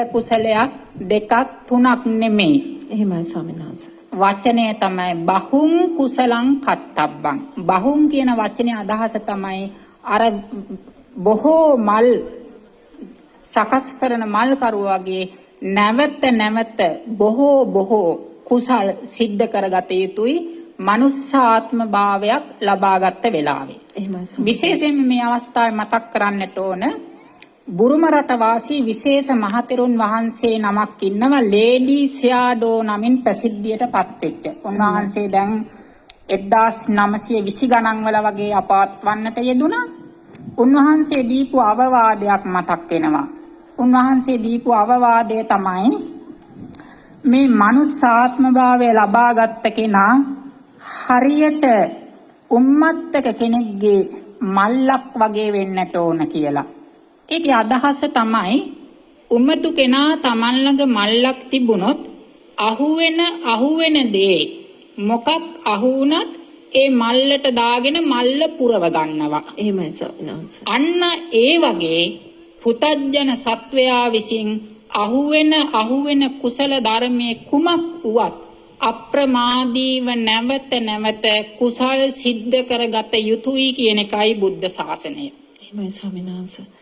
කුසලයක් දෙකක් තුනක් නෙමෙයි. එහෙමයි ස්වාමීන් වහන්සේ. වචනය තමයි බහුම් කුසලං කත්තබ්බං. බහුම් කියන වචනේ අදහස තමයි අර බොහෝ මල් සකස් කරන මල්කරු වගේ නැවත බොහෝ කුසල් සිද්ධ කරගත යුතුයි මනුස්සාත්ම භාවයක් ලබාගත් වෙලාවේ. එහෙමයි ස්වාමීන් විශේෂයෙන්ම මේ අවස්ථාවේ මතක් කරන්නට ඕන බුරුම රට වාසී විශේෂ මහතෙරුන් වහන්සේ නමක් ඉන්නවා ලේඩි සියාඩෝ නමින් ප්‍රසිද්ධියට පත් වෙච්ච. උන්වහන්සේ දැන් 1920 ගණන් වල වගේ අපාත් වන්නට යෙදුණා. උන්වහන්සේ දීපු අවවාදයක් මතක් වෙනවා. උන්වහන්සේ දීපු අවවාදය තමයි මේ මනුස්සාත්ම භාවය ලබාගත් කෙනා හරියට උම්මත්තක කෙනෙක්ගේ මල්ලක් වගේ වෙන්නට ඕන කියලා. ඒකේ අදහස තමයි උම්මතු කෙනා Taman ළඟ මල්ලක් තිබුණොත් අහුවෙන දේ මොකක් අහු වුණත් ඒ මල්ලට දාගෙන මල්ල පුරව ගන්නවා. එහෙමයි ස්වාමීන් වහන්සේ. අන්න ඒ වගේ පුතජන සත්වයා විසින් අහුවෙන කුසල ධර්මයේ කුමක් වුවත් අප්‍රමාදීව නැවත කුසල් සිද්ධ කරගත යුතුයි කියන එකයි බුද්ධ ශාසනය. එහෙමයි ස්වාමීන් වහන්සේ.